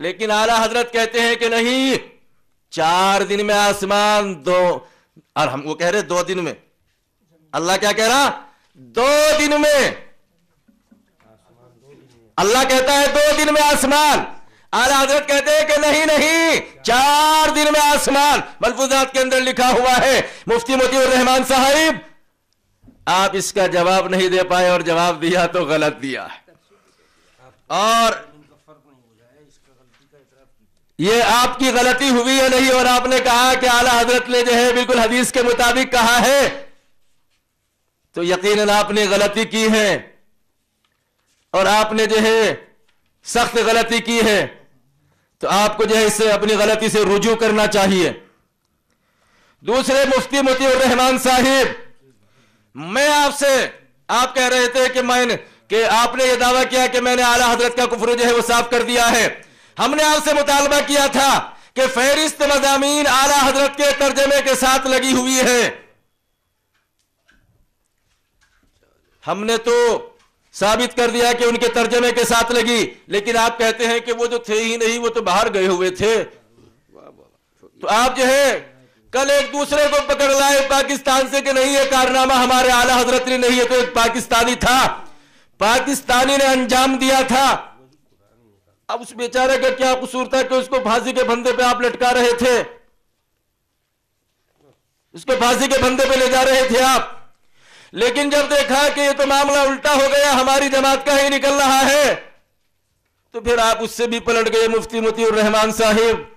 لیکن اعلی حضرت کہتے ہیں کہ نہیں، 4 دن میں آسمان اور ہم وہ کہہ رہے 2 دن میں، اللہ کیا کہہ رہا؟ 2 دن میں، اللہ کہتا ہے 2 دن میں آسمان، اعلی حضرت کہتے ہیں کہ نہیں 4 دن میں آسمان۔ ملفوظات کے اندر لکھا ہوا ہے، مفتی مطیع الرحمان صاحب آپ اس کا جواب نہیں دے پائے، اور جواب دیا تو غلط دیا ہے، اور یہ آپ کی غلطی ہوئی ہے نہیں، اور آپ نے کہا کہ اعلی حضرت نے جو ہے بالکل حدیث کے مطابق کہا ہے، تو یقیناً آپ نے غلطی کی ہے، اور آپ نے جو ہے سخت غلطی کی ہے، تو آپ کو جو ہے اس سے اپنی غلطی سے رجوع کرنا چاہیے۔ دوسرے مفتی مطیع الرحمان صاحب، میں آپ کہہ رہے تھے کہ آپ نے یہ دعویٰ کیا کہ میں نے اعلی حضرت کا کفر جو ہے وہ صاف کر دیا ہے۔ ہم نے آپ سے مطالبہ کیا تھا کہ فہرست مضامین اعلی حضرت کے ترجمے کے ساتھ لگی ہوئی ہے، ہم نے تو ثابت کر دیا کہ ان کے ترجمے کے ساتھ لگی، لیکن آپ کہتے ہیں کہ وہ جو تھے ہی نہیں، وہ تو باہر گئے ہوئے تھے۔ تو آپ جو ہے کل ایک دوسرے کو پکڑ لائے پاکستان سے کہ نہیں، یہ کارنامہ ہمارے اعلی حضرت نے نہیں ہے، تو ایک پاکستانی تھا، پاکستانی نے انجام دیا تھا۔ اب اس بیچارے کا کیا قصور تھا کہ اس کو پھانسی کے پھندے پہ آپ لٹکا رہے تھے، اس کو پھانسی کے پھندے پہ لے جا رہے تھے آپ، لیکن جب دیکھا کہ یہ تو معاملہ الٹا ہو گیا، ہماری جماعت کا ہی نکل رہا ہے، تو پھر آپ اس سے بھی پلٹ گئے۔ مفتی مطیع الرحمان صاحب،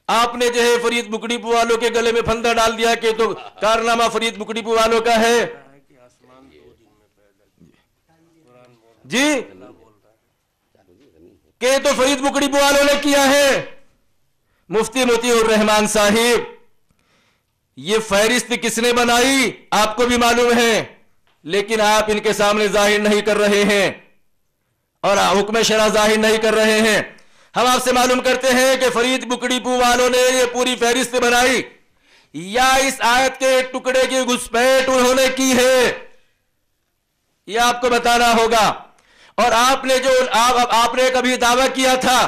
آپ نے جو ہے فرید بکڑی پو والوں کے گلے میں پھندا ڈال دیا کہ تو کارنامہ فرید بکڑی پو والوں کا ہے، جی کہ تو فرید بکڑی پو والوں نے کیا ہے۔ مفتی مطیع الرحمان صاحب، یہ فہرست کس نے بنائی آپ کو بھی معلوم ہے، لیکن آپ ان کے سامنے ظاہر نہیں کر رہے ہیں، اور حکم شرع ظاہر نہیں کر رہے ہیں۔ ہم آپ سے معلوم کرتے ہیں کہ فرید بکڑی پو والوں نے یہ پوری فہرست بنائی، یا اس آیت کے ٹکڑے کی گھسپیٹ انہوں نے کی ہے، یہ آپ کو بتانا ہوگا۔ اور آپ نے کبھی دعویٰ کیا تھا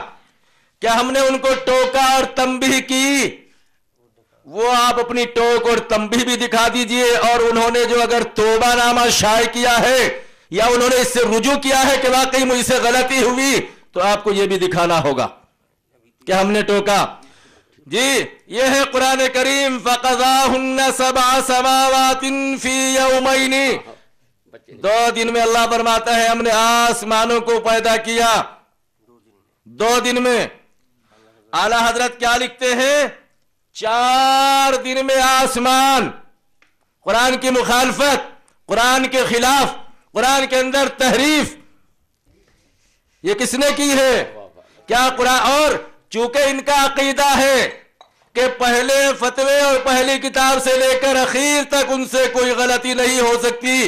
کہ ہم نے ان کو ٹوکا اور تنبیہ کی، وہ آپ اپنی ٹوک اور تنبیہ بھی دکھا دیجئے، اور انہوں نے جو اگر توبہ نامہ شائع کیا ہے یا انہوں نے اس سے رجوع کیا ہے کہ واقعی مجھ سے غلطی ہوئی، تو آپ کو یہ بھی دکھانا ہوگا کہ ہم نے ٹوکا۔ جی یہ ہے قرآن کریم، فَقَضَاهُنَّ سَبْعَ سَمَاوَاتٍ فِي يَوْمَيْنِ، 2 دن میں اللہ فرماتا ہے ہم نے آسمانوں کو پیدا کیا 2 دن میں۔ اعلی حضرت کیا لکھتے ہیں؟ 4 دن میں آسمان۔ قرآن کی مخالفت، قرآن کے خلاف، قرآن کے اندر تحریف، یہ کس نے کی ہے؟ کیا قرآن؟ اور چونکہ ان کا عقیدہ ہے کہ پہلے فتوے اور پہلی کتاب سے لے کر اخیر تک ان سے کوئی غلطی نہیں ہو سکتی،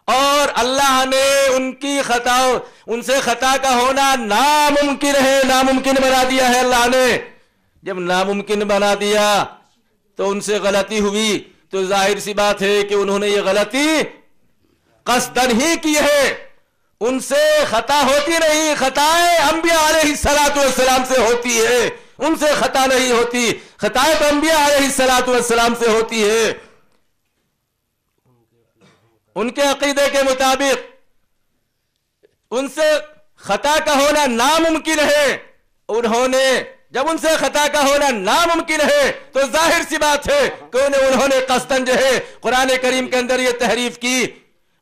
اور اللہ نے ان سے خطا کا ہونا ناممکن ہے، ناممکن بنا دیا ہے اللہ نے۔ جب ناممکن بنا دیا تو ان سے غلطی ہوئی، تو ظاہر سی بات ہے کہ انہوں نے یہ غلطی قصدن ہی کی ہے، ان سے خطا ہوتی نہیں، خطائیں انبیاء علیہ السلام سے ہوتی ہے، ان سے خطا نہیں ہوتی، خطائیں تو انبیاء علیہ السلام سے ہوتی ہے۔ ان کے عقیدے کے مطابق ان سے خطا کا ہونا ناممکن ہے، جب ان سے خطا کا ہونا ناممکن ہے تو ظاہر سی بات ہے کہ انہوں نے قصداً جو ہے قرآن کریم کے اندر یہ تحریف کی،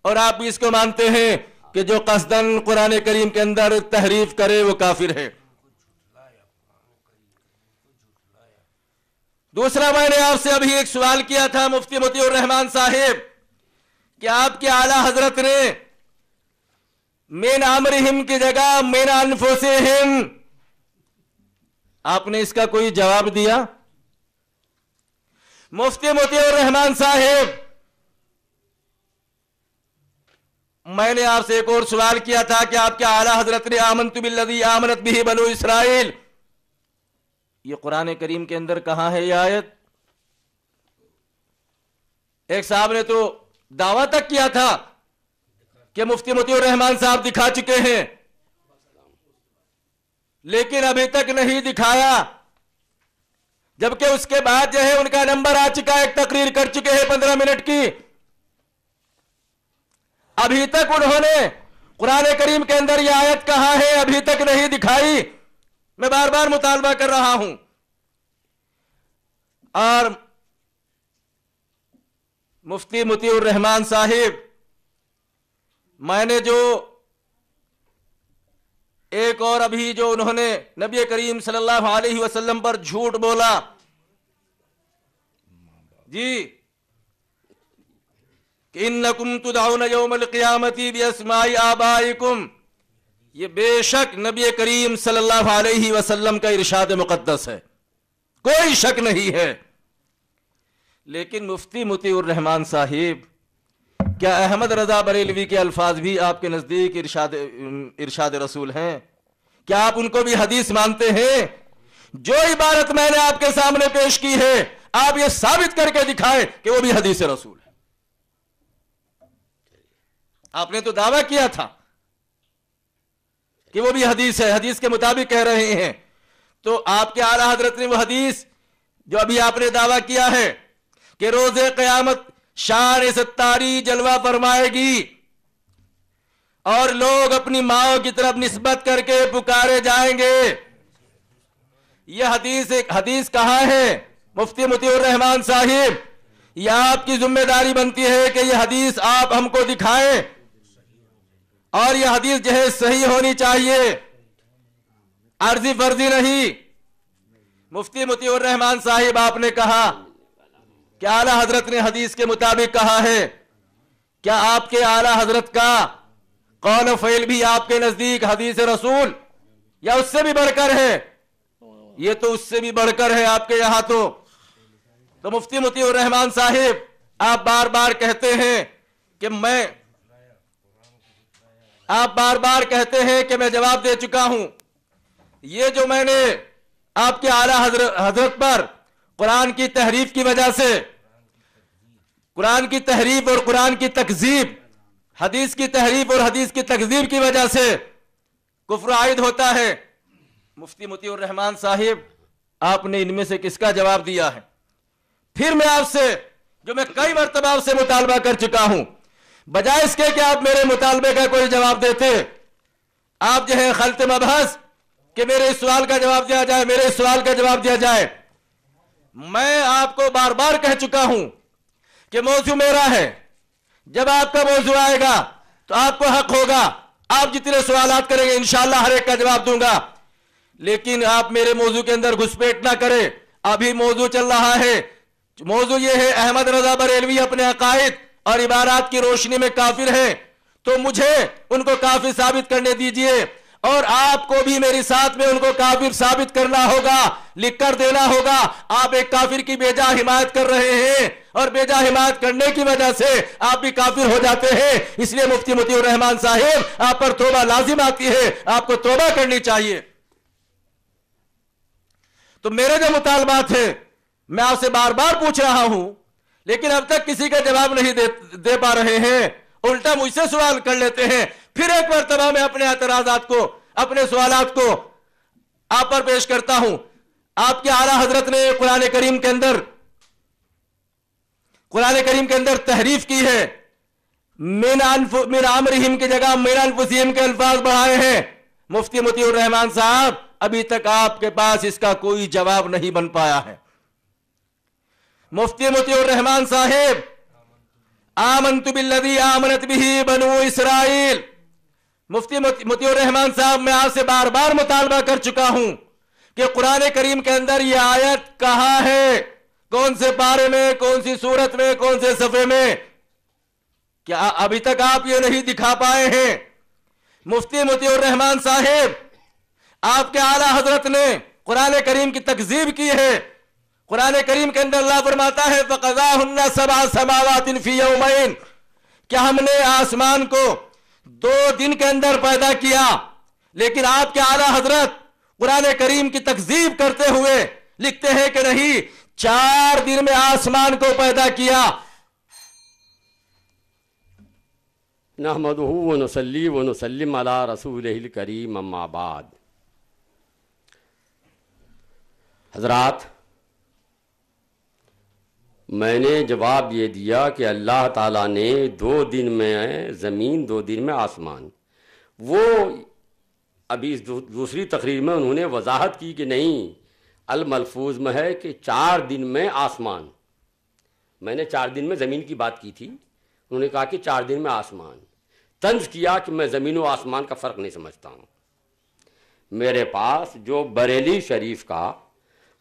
اور آپ بھی اس کو مانتے ہیں کہ جو قصداً قرآن کریم کے اندر تحریف کرے وہ کافر ہے۔ دوسرا، میں نے آپ سے ابھی ایک سوال کیا تھا مفتی مطیع الرحمان صاحب کہ آپ کے اعلی حضرت نے من امرہم کی جگہ من انفسہم، آپ نے اس کا کوئی جواب دیا؟ مفتی مطیع الرحمان صاحب، میں نے آپ سے ایک اور سوال کیا تھا کہ آپ کے اعلی حضرت نے آمنت بالذی آمنت بہ بنو اسرائیل، یہ قرآن کریم کے اندر کہاں ہے یہ آیت؟ ایک صاحب نے تو دعویٰ تک کیا تھا کہ مفتی مطیع الرحمان صاحب دکھا چکے ہیں، لیکن ابھی تک نہیں دکھایا، جبکہ اس کے بعد جو ہے ان کا نمبر آ چکا ہے، ایک تقریر کر چکے ہیں 15 منٹ کی، ابھی تک انہوں نے قرآن کریم کے اندر یہ آیت کہاں ہے ابھی تک نہیں دکھائی۔ میں بار بار مطالبہ کر رہا ہوں، اور مفتی مطیع الرحمان صاحب، میں نے جو ایک اور ابھی جو انہوں نے نبی کریم صلی اللہ علیہ وسلم پر جھوٹ بولا، جی، کہ انکم تدعون یوم القیامت باسماء آبائکم، یہ بے شک نبی کریم صلی اللہ علیہ وسلم کا ارشاد مقدس ہے، کوئی شک نہیں ہے۔ لیکن مفتی مطیع الرحمان صاحب، کیا احمد رضا بریلوی کے الفاظ بھی آپ کے نزدیک ارشاد رسول ہیں؟ کیا آپ ان کو بھی حدیث مانتے ہیں؟ جو عبارت میں نے آپ کے سامنے پیش کی ہے، آپ یہ ثابت کر کے دکھائیں کہ وہ بھی حدیث رسول ہے۔ آپ نے تو دعویٰ کیا تھا کہ وہ بھی حدیث ہے، حدیث کے مطابق کہہ رہے ہیں، تو آپ کے اعلیٰ حضرت نے وہ حدیث جو ابھی آپ نے دعویٰ کیا ہے کہ روز قیامت شان ستاری جلوہ فرمائے گی اور لوگ اپنی ماں کی طرف نسبت کر کے پکارے جائیں گے، یہ حدیث کہاں ہے مفتی مطیع الرحمان صاحب؟ یہ آپ کی ذمہ داری بنتی ہے کہ یہ حدیث آپ ہم کو دکھائیں، اور یہ حدیث جو ہے صحیح ہونی چاہیے، عرضی فرضی نہیں۔ مفتی مطیع الرحمان صاحب، آپ نے کہا کہ اعلیٰ حضرت نے حدیث کے مطابق کہا ہے، کیا آپ کے اعلیٰ حضرت کا قول و فعل بھی آپ کے نزدیک حدیث رسول یا اس سے بھی بڑھ کر ہے؟ یہ تو اس سے بھی بڑھ کر ہے آپ کے یہاں۔ تو مفتی مطیع الرحمان صاحب، آپ بار بار کہتے ہیں کہ میں جواب دے چکا ہوں۔ یہ جو میں نے آپ کے اعلیٰ حضرت پر قرآن کی تحریف کی وجہ سے، قرآن کی تحریف اور قرآن کی تکذیب، حدیث کی تحریف اور حدیث کی تکذیب کی وجہ سے کفر عائد ہوتا ہے، مفتی مطیع الرحمان صاحب، آپ نے ان میں سے کس کا جواب دیا ہے؟ پھر میں آپ سے، جو میں کئی مرتبہ آپ سے مطالبہ کر چکا ہوں، بجائے اس کے کہ آپ میرے مطالبے کا کوئی جواب دیتے، آپ جو ہے خلط مبحث کہ میرے اس سوال کا جواب دیا جائے، میرے اس سوال کا جواب دیا جائے۔ میں آپ کو بار بار کہہ چکا ہوں کہ موضوع میرا ہے، جب آپ کا موضوع آئے گا تو آپ کو حق ہوگا، آپ جتنے سوالات کریں گے انشاءاللہ ہر ایک کا جواب دوں گا، لیکن آپ میرے موضوع کے اندر گھسپیٹ نہ کریں۔ ابھی موضوع چل رہا ہے، موضوع یہ ہے احمد رضا بریلوی اپنے عقائد اور عبارات کی روشنی میں کافر ہیں، تو مجھے ان کو کافر ثابت کرنے دیجئے، اور آپ کو بھی میری ساتھ میں ان کو کافر ثابت کرنا ہوگا، لکھ کر دینا ہوگا۔ آپ ایک کافر کی بے جا حمایت کر رہے ہیں، اور بے جا حمایت کرنے کی وجہ سے آپ بھی کافر ہو جاتے ہیں، اس لیے مفتی مطیع الرحمان صاحب، آپ پر توبہ لازم آتی ہے، آپ کو توبہ کرنی چاہیے۔ تو میرے جو مطالبات ہیں میں آپ سے بار بار پوچھ رہا ہوں، لیکن اب تک کسی کا جواب نہیں دے پا رہے ہیں، الٹا مجھ سے سوال کر لیتے ہیں۔ پھر ایک مرتبہ میں اپنے اعتراضات کو، اپنے سوالات کو آپ پر پیش کرتا ہوں۔ آپ کے اعلیٰ حضرت نے قرآن کریم کے اندر تحریف کی ہے، من امرہم کی جگہ من انفسہم کے الفاظ بڑھائے ہیں۔ مفتی مطیع الرحمان صاحب، ابھی تک آپ کے پاس اس کا کوئی جواب نہیں بن پایا ہے۔ مفتی مطیع الرحمان صاحب، آمنت بالذی آمنت بہ بنو اسرائیل، مفتی مطیع الرحمان صاحب، میں آپ سے بار بار مطالبہ کر چکا ہوں کہ قرآن کریم کے اندر یہ آیت کہاں ہے، کون سے پارے میں، کون سی سورت میں، کون سے صفحے میں؟ کیا ابھی تک آپ یہ نہیں دکھا پائے ہیں؟ مفتی مطیع الرحمان صاحب، آپ کے اعلیٰ حضرت نے قرآن کریم کی تکذیب کی ہے۔ قرآن کریم کے اندر اللہ فرماتا ہے فَقَضَاهُنَّ سَبْعَ سَمَاوَاتٍ فِي يَوْمَيْنِ، کہ ہم نے آسمان کو 2 دن کے اندر پیدا کیا، لیکن آپ کے اعلیٰ حضرت قرآن کریم کی تکذیب کرتے ہوئے لکھتے ہیں کہ نہیں، 4 دن میں آسمان کو پیدا کیا۔ نحمدہ ونصلی ونسلم علی رسولہ الکریم، اما بعد۔ حضرات، میں نے جواب یہ دیا کہ اللہ تعالیٰ نے 2 دن میں زمین 2 دن میں آسمان. وہ ابھی اس دوسری تقریر میں انہوں نے وضاحت کی کہ نہیں، الملفوظ میں ہے کہ 4 دن میں آسمان. میں نے 4 دن میں زمین کی بات کی تھی، انہوں نے کہا کہ 4 دن میں آسمان. طنز کیا کہ میں زمین و آسمان کا فرق نہیں سمجھتا ہوں. میرے پاس جو بریلی شریف کا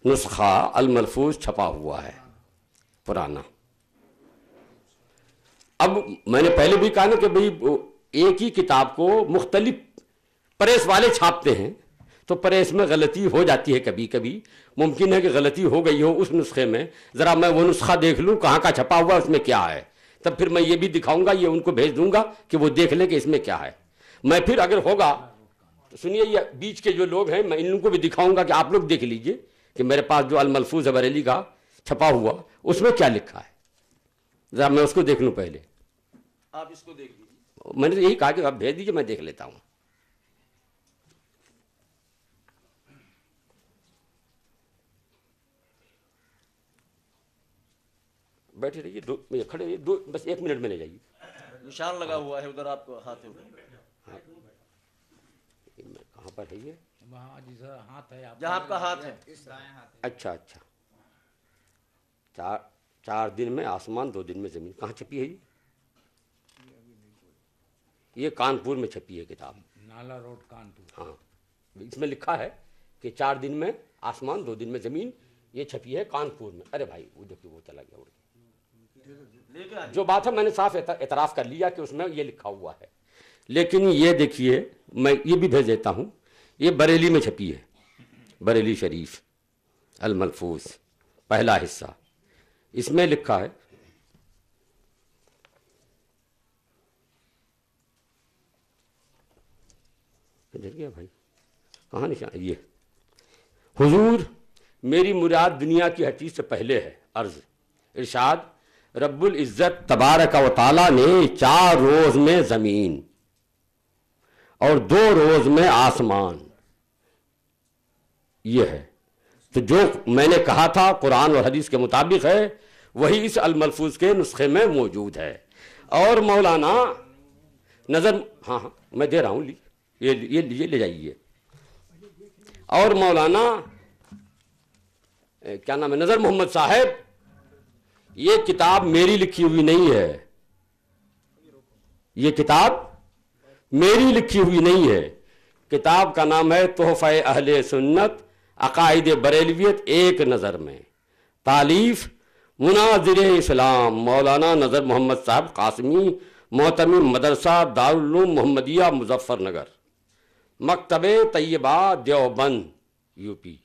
نسخہ الملفوظ چھپا ہوا ہے پرانا. اب میں نے پہلے بھی کہا نا کہ بھئی ایک ہی کتاب کو مختلف پریس والے چھاپتے ہیں تو پریس میں غلطی ہو جاتی ہے. کبھی کبھی ممکن ہے کہ غلطی ہو گئی ہو اس نسخے میں، ذرا میں وہ نسخہ دیکھ لوں کہاں کا چھپا ہوا اس میں کیا ہے، تب پھر میں یہ بھی دکھاؤں گا، یہ ان کو بھیج دوں گا کہ وہ دیکھ لیں کہ اس میں کیا ہے. میں پھر اگر ہوگا تو سنیے، یہ بیچ کے جو لوگ ہیں میں ان کو بھی دکھاؤں گا کہ آپ لوگ دیکھ لیجئے کہ میرے پاس جو الملفوظ ہے بریلی کا چھپا ہوا اس میں کیا لکھا ہے. ذرا میں اس کو دیکھ لوں پہلے. آپ اس کو دیکھ لیجیے. میں نے یہی کہا کہ آپ بھیج دیجئے، میں دیکھ لیتا ہوں. بیٹھے رہیے، کھڑے رہیے، بس 1 منٹ میں لے جائیے. نشان لگا ہوا ہے ادھر، آپ ہاتھ کہاں پر ہے یہ؟ جہاں آپ کا ہاتھ ہے. اچھا 4 دن میں آسمان 2 دن میں زمین. کہاں چھپی ہے یہ کانپور میں چھپی ہے کتاب، نالا روڈ کانپور. ہاں، اس میں لکھا ہے کہ 4 دن میں آسمان 2 دن میں زمین. یہ چھپی ہے کانپور میں. ارے بھائی وہ دیکھیے وہ چلا گیا اڑ کے. جو بات ہے میں نے صاف اعتراف کر لیا کہ اس میں یہ لکھا ہوا ہے. لیکن یہ دیکھیے، میں یہ بھی بھیج دیتا ہوں، یہ بریلی میں چھپی ہے، بریلی شریف الملفوظ پہلا حصہ. اس میں لکھا ہے بھائی کہاں نشان؟ یہ حضور میری مراد دنیا کی ہر چیز سے پہلے ہے. عرض ارشاد رب العزت تبارک و تعالیٰ نے 4 روز میں زمین اور 2 روز میں آسمان. یہ ہے تو جو میں نے کہا تھا قرآن اور حدیث کے مطابق ہے، وہی اس الملفوظ کے نسخے میں موجود ہے. اور مولانا نظر، ہاں میں دے رہا ہوں، یہ لے جائیے. اور مولانا کیا نام ہے، نظر محمد صاحب، یہ کتاب میری لکھی ہوئی نہیں ہے. یہ کتاب میری لکھی ہوئی نہیں ہے. کتاب کا نام ہے تحفہ اہل سنت عقائد بریلویت ایک نظر میں. تالیف مناظر اسلام مولانا نظر محمد صاحب قاسمی، محتمم مدرسہ دارالعلوم محمدیہ مظفر نگر، مکتب طیبہ دیوبند یو پی.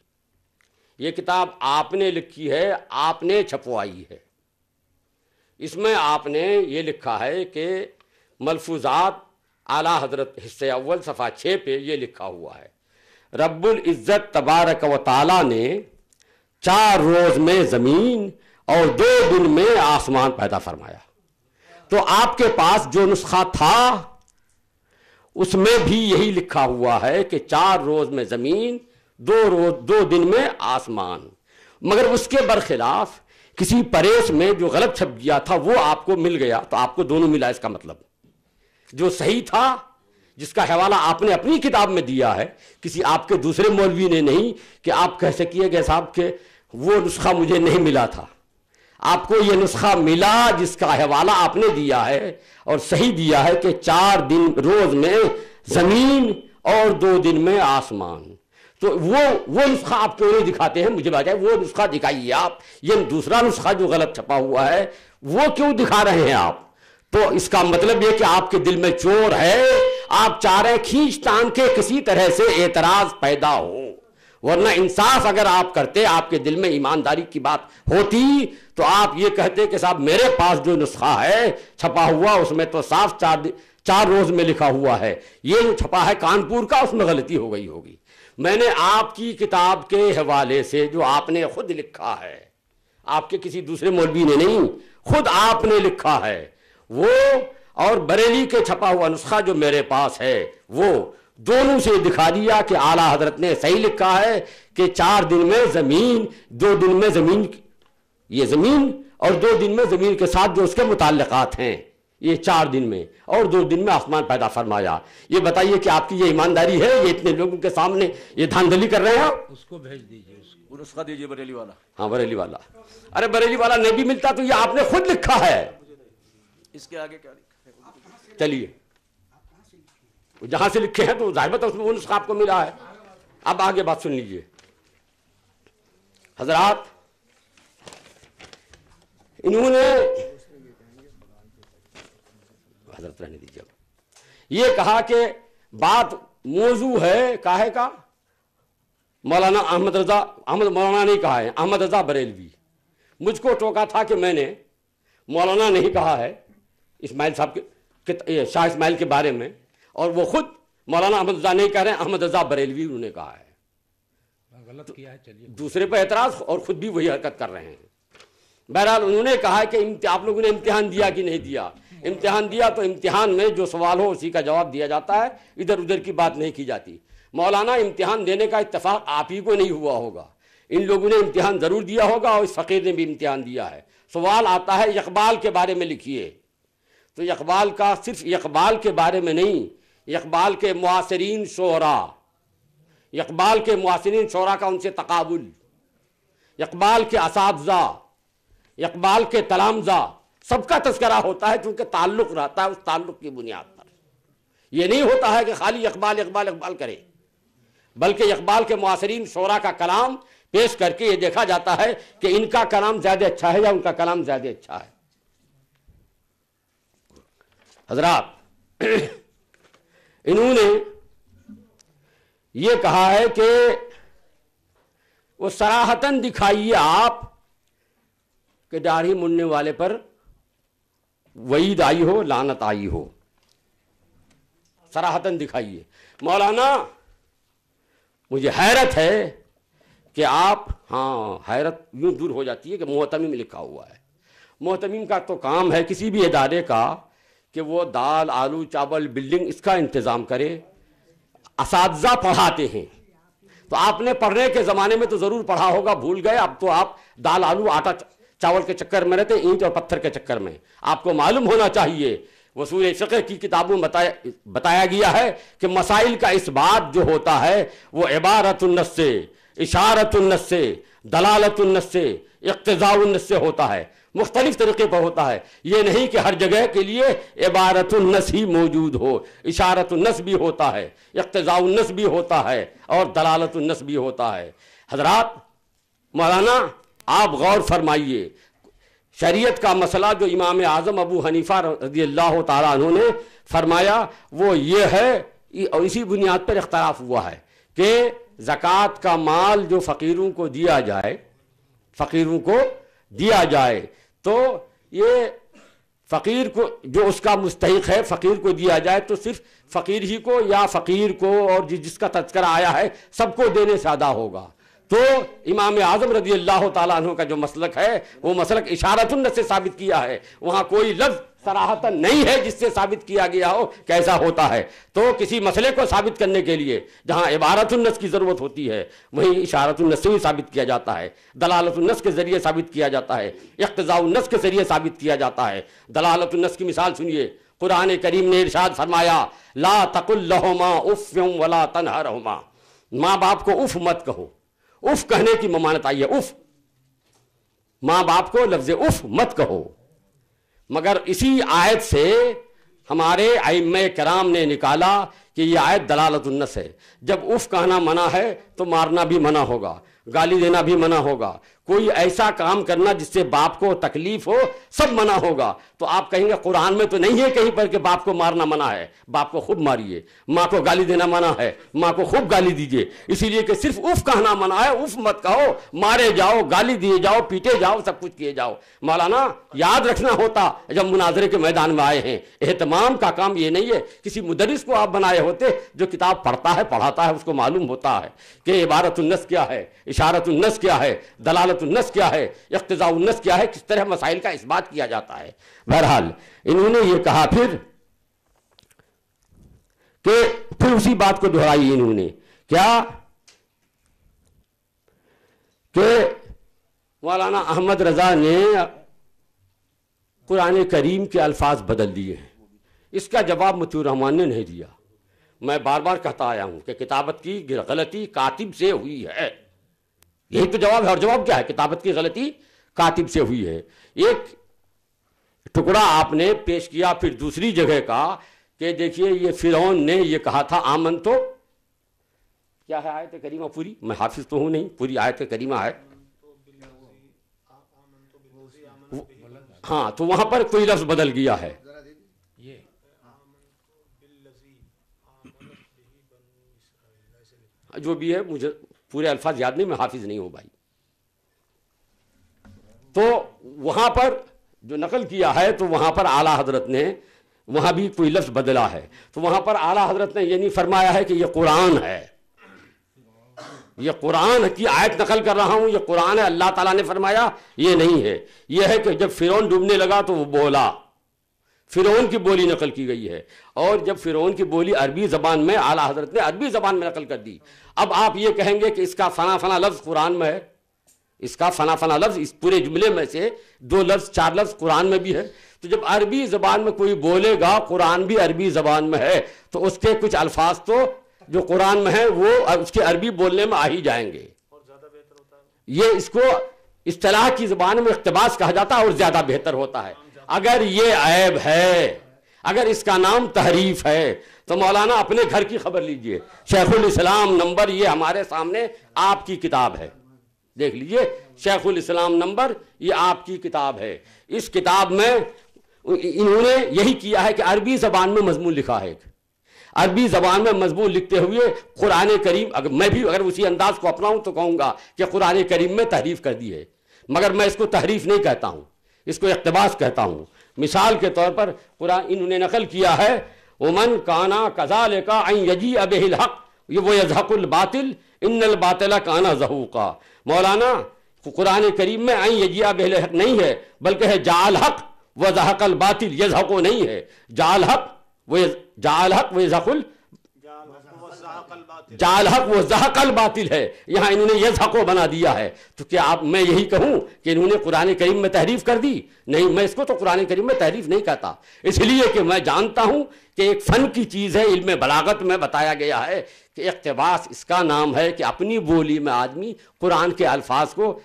یہ کتاب آپ نے لکھی ہے، آپ نے چھپوائی ہے. اس میں آپ نے یہ لکھا ہے کہ ملفوظات اعلیٰ حضرت حصہ اول صفحہ 6 پہ یہ لکھا ہوا ہے، رب العزت تبارک و تعالیٰ نے 4 روز میں زمین اور 2 دن میں آسمان پیدا فرمایا. تو آپ کے پاس جو نسخہ تھا اس میں بھی یہی لکھا ہوا ہے کہ 4 روز میں زمین، 2 دن میں آسمان. مگر اس کے برخلاف کسی پریس میں جو غلط چھپ گیا تھا وہ آپ کو مل گیا، تو آپ کو دونوں ملا. اس کا مطلب جو صحیح تھا، جس کا حوالہ آپ نے اپنی کتاب میں دیا ہے، کسی آپ کے دوسرے مولوی نے نہیں کہ آپ کہہ سکیے کہ صاحب کہ وہ نسخہ مجھے نہیں ملا تھا. آپ کو یہ نسخہ ملا جس کا حوالہ آپ نے دیا ہے اور صحیح دیا ہے کہ 4 دن روز میں زمین اور 2 دن میں آسمان. تو وہ نسخہ آپ کیوں نہیں دکھاتے ہیں؟ مجھے بجائے وہ نسخہ دکھائیے آپ. یہ دوسرا نسخہ جو غلط چھپا ہوا ہے وہ کیوں دکھا رہے ہیں آپ؟ تو اس کا مطلب یہ کہ آپ کے دل میں چور ہے، آپ چاہ رہے کھینچ تان کے کسی طرح سے اعتراض پیدا ہو. ورنہ انصاف اگر آپ کرتے، آپ کے دل میں ایمانداری کی بات ہوتی تو آپ یہ کہتے کہ صاحب میرے پاس جو نسخہ ہے چھپا ہوا اس میں تو صاف 4 روز میں لکھا ہوا ہے، یہ جو چھپا ہے کانپور کا اس میں غلطی ہو گئی ہوگی. میں نے آپ کی کتاب کے حوالے سے جو آپ نے خود لکھا ہے، آپ کے کسی دوسرے مولوی نے نہیں، خود آپ نے لکھا ہے وہ، اور بریلی کے چھپا ہوا نسخہ جو میرے پاس ہے وہ دونوں سے دکھا دیا کہ اعلیٰ حضرت نے صحیح لکھا ہے کہ 4 دن میں زمین، 2 دن میں زمین، یہ زمین اور 2 دن میں زمین کے ساتھ جو اس کے متعلقات ہیں، یہ 4 دن میں، اور 2 دن میں آسمان پیدا فرمایا۔ یہ بتائیے کہ آپ کی یہ ایمانداری ہے؟ یہ اتنے لوگوں کے سامنے یہ دھاندلی کر رہے ہیں؟ اس کو بھیج دیجیے، نسخہ دیجیے بریلی والا۔ ہاں بریلی والا، ارے بریلی والا نہیں بھی ملتا تو یہ آپ نے خود لکھا ہے۔ اس کے آگے کیا لکھا ہے؟ چلیے جہاں سے لکھے ہیں تو ظاہر ہے اس میں وہ نسخہ آپ کو ملا ہے۔ اب آگے بات سن لیجیے حضرات، انہوں نے حضرت رہنے دیجیے، یہ کہا کہ بات موضوع ہے کاہے کا؟ مولانا احمد رضا، مولانا نہیں کہا ہے، احمد رضا بریلوی مجھ کو ٹوکا تھا کہ میں نے مولانا نہیں کہا ہے اسماعیل صاحب کے، شاہ اسماعیل کے بارے میں، اور وہ خود مولانا احمد رضا نہیں کہہ رہے ہیں، احمد رضا بریلوی انہوں نے کہا ہے، غلط کیا ہے۔ چلیے دوسرے پہ اعتراض اور خود بھی وہی حرکت کر رہے ہیں۔ بہرحال انہوں نے کہا کہ آپ لوگوں نے امتحان دیا کہ نہیں دیا؟ امتحان دیا تو امتحان میں جو سوال ہو اسی کا جواب دیا جاتا ہے، ادھر ادھر کی بات نہیں کی جاتی۔ مولانا امتحان دینے کا اتفاق آپ ہی کو نہیں ہوا ہوگا، ان لوگوں نے امتحان ضرور دیا ہوگا، اور اس فقیر نے بھی امتحان دیا ہے۔ سوال آتا ہے اقبال کے بارے میں لکھیے، تو اقبال کا صرف اقبال کے بارے میں نہیں، اقبال کے معاصرین شعراء، اقبال کے معاصرین شعراء کا ان سے تقابل، اقبال کے اساتذہ، اقبال کے تلامذہ، سب کا تذکرہ ہوتا ہے، چونکہ تعلق رہتا ہے اس تعلق کی بنیاد پر۔ یہ نہیں ہوتا ہے کہ خالی اقبال اقبال اقبال کرے، بلکہ اقبال کے معاصرین شعراء کا کلام پیش کر کے یہ دیکھا جاتا ہے کہ ان کا کلام زیادہ اچھا ہے یا ان کا کلام زیادہ اچھا ہے۔ حضرات انہوں نے یہ کہا ہے کہ وہ صراحتاً دکھائیے آپ کہ داڑھی مننے والے پر وعید آئی ہو، لعنت آئی ہو، صراحتاً دکھائیے۔ مولانا مجھے حیرت ہے کہ آپ، ہاں حیرت یوں دور ہو جاتی ہے کہ محتمم لکھا ہوا ہے۔ محتمم کا تو کام ہے کسی بھی ادارے کا کہ وہ دال، آلو، چاول، بلڈنگ اس کا انتظام کرے۔ اساتذہ پڑھاتے ہیں، تو آپ نے پڑھنے کے زمانے میں تو ضرور پڑھا ہوگا، بھول گئے، اب تو آپ دال، آلو، آٹا، چاول کے چکر میں رہتے، اینٹ اور پتھر کے چکر میں۔ آپ کو معلوم ہونا چاہیے، اصول فقہ کی کتابوں میں بتایا گیا ہے کہ مسائل کا اثبات جو ہوتا ہے وہ عبارت النص سے، اشارت النص سے، دلالت النص سے، اقتضاء النص سے ہوتا ہے، مختلف طریقے پر ہوتا ہے۔ یہ نہیں کہ ہر جگہ کے لیے عبارت النص ہی موجود ہو، اشارت النص بھی ہوتا ہے، اقتضاء النص بھی ہوتا ہے، اور دلالت النص بھی ہوتا ہے۔ حضرات مولانا آپ غور فرمائیے، شریعت کا مسئلہ جو امام اعظم ابو حنیفہ رضی اللہ تعالیٰ عنہ نے فرمایا وہ یہ ہے، اور اسی بنیاد پر اختلاف ہوا ہے کہ زکوٰۃ کا مال جو فقیروں کو دیا جائے، فقیروں کو دیا جائے، تو یہ فقیر کو جو اس کا مستحق ہے فقیر کو دیا جائے تو صرف فقیر ہی کو یا فقیر کو اور جس کا تذکرہ آیا ہے سب کو دینے سے ادا ہوگا۔ تو امام اعظم رضی اللہ تعالیٰ عنہ کا جو مسلک ہے وہ مسلک اشارت النص سے ثابت کیا ہے، وہاں کوئی لفظ صراحتاً نہیں ہے جس سے ثابت کیا گیا ہو کیسا ہوتا ہے۔ تو کسی مسئلے کو ثابت کرنے کے لیے جہاں عبارت النص کی ضرورت ہوتی ہے وہیں اشارت النص سے بھی ثابت کیا جاتا ہے، دلالت النص کے ذریعے ثابت کیا جاتا ہے، اقتضاء النص کے ذریعے ثابت کیا جاتا ہے۔ دلالت النص کی مثال سنیے، قرآن کریم نے ارشاد فرمایا لا تقل لہما اف ولا تنہرہما، ماں باپ کو اف مت کہو۔ اف کہنے کی ممانعت آئی ہے، اف، ماں باپ کو لفظ اف مت کہو۔ مگر اسی آیت سے ہمارے ائمہ کرام نے نکالا کہ یہ آیت دلالت النص ہے۔ جب اف کہنا منع ہے تو مارنا بھی منع ہوگا، گالی دینا بھی منع ہوگا، کوئی ایسا کام کرنا جس سے باپ کو تکلیف ہو سب منع ہوگا۔ تو آپ کہیں گے قرآن میں تو نہیں ہے کہیں پر کہ باپ کو مارنا منع ہے، باپ کو خوب ماریے، ماں کو گالی دینا منع ہے، ماں کو خوب گالی دیجیے، اسی لیے کہ صرف اف کہنا منع ہے، اف مت کہو، مارے جاؤ، گالی دیے جاؤ، پیٹے جاؤ، سب کچھ کیے جاؤ۔ مولانا یاد رکھنا ہوتا جب مناظرے کے میدان میں آئے ہیں، اہتمام کا کام یہ نہیں ہے کسی مدرس کو آپ بنائے ہوتے جو کتاب پڑھتا ہے پڑھاتا ہے اس کو معلوم ہوتا ہے کہ عبارت النص کیا ہے، اشارت النص کیا ہے، دلالت النص کیا ہے، اقتضاء النص کیا ہے، کس طرح مسائل کا اثبات کیا جاتا ہے۔ بہرحال انہوں نے یہ کہا پھر کہ پھر اسی بات کو دہرائی انہوں نے کیا کہ مولانا احمد رضا نے قرآن کریم کے الفاظ بدل دیے ہیں. اس کا جواب مطیع الرحمان نے نہیں دیا. میں بار بار کہتا آیا ہوں کہ کتابت کی غلطی کاتب سے ہوئی ہے. یہی تو جواب ہے. اور جواب کیا ہے؟ کتابت کی غلطی کاتب سے ہوئی ہے. ایک ٹکڑا آپ نے پیش کیا پھر دوسری جگہ کا کہ دیکھیے یہ فرعون نے یہ کہا تھا آمن تو کیا ہے آیت کریمہ پوری؟ میں حافظ تو ہوں نہیں، پوری آیت کریمہ ہے. ہاں تو وہاں پر کوئی لفظ بدل گیا ہے. جو بھی ہے مجھے پورے الفاظ یاد نہیں، میں حافظ نہیں ہوں بھائی. تو وہاں پر جو نقل کیا ہے تو وہاں پر اعلیٰ حضرت نے وہاں بھی کوئی لفظ بدلا ہے. تو وہاں پر اعلیٰ حضرت نے یہ نہیں فرمایا ہے کہ یہ قرآن ہے، یہ قرآن کی آیت نقل کر رہا ہوں، یہ قرآن ہے، اللہ تعالیٰ نے فرمایا، یہ نہیں ہے. یہ ہے کہ جب فرعون ڈوبنے لگا تو وہ بولا، فرعون کی بولی نقل کی گئی ہے. اور جب فرعون کی بولی عربی زبان میں اعلیٰ حضرت نے عربی زبان میں نقل کر دی. اب آپ یہ کہیں گے کہ اس کا فنا فنا لفظ قرآن میں ہے، اس کا فنا فنا لفظ اس پورے جملے میں سے 2 لفظ 4 لفظ قرآن میں بھی ہے. تو جب عربی زبان میں کوئی بولے گا، قرآن بھی عربی زبان میں ہے، تو اس کے کچھ الفاظ تو جو قرآن میں ہے وہ اس کے عربی بولنے میں آ ہی جائیں گے. یہ اس کو اصطلاح کی زبان میں اقتباس کہا جاتا ہے اور زیادہ بہتر ہوتا ہے. اگر یہ عیب ہے، اگر اس کا نام تحریف ہے، تو مولانا اپنے گھر کی خبر لیجئے. شیخ الاسلام نمبر یہ ہمارے سامنے آپ کی کتاب ہے، دیکھ لیجئے. شیخ الاسلام نمبر یہ آپ کی کتاب ہے. اس کتاب میں انہوں نے یہی کیا ہے کہ عربی زبان میں مضمون لکھا ہے. عربی زبان میں مضمون لکھتے ہوئے قرآن کریم، میں بھی اگر اسی انداز کو اپناؤں تو کہوں گا کہ قرآن کریم میں تحریف کر دی ہے. مگر میں اس کو تحریف نہیں کہتا ہوں، اس کو اقتباس کہتا ہوں. مثال کے طور پر قرآن انہوں نے نقل کیا ہے ومن کانا کذالک ان یجیء بہ الحق ویزہق الباطل ان الباطل کانا زہوقا. مولانا قرآن کریم میں ان یجیء بہ الحق نہیں ہے، بلکہ ہے جاء الحق وزہق الباطل. یزہق نہیں ہے، جاء الحق وزہق جاء الحق وزہق الباطل ہے. یہاں انہوں نے یزہق بنا دیا ہے. تو کیا آپ میں یہی کہوں کہ انہوں نے قرآن کریم میں تحریف کر دی؟ نہیں، میں اس کو تو قرآن کریم میں تحریف نہیں کہتا، اس لیے کہ میں جانتا ہوں کہ ایک فن کی چیز ہے. علم بلاغت میں بتایا گیا ہے کہ اقتباس اس کا نام ہے کہ اپنی بولی میں آدمی قرآن کے الفاظ کو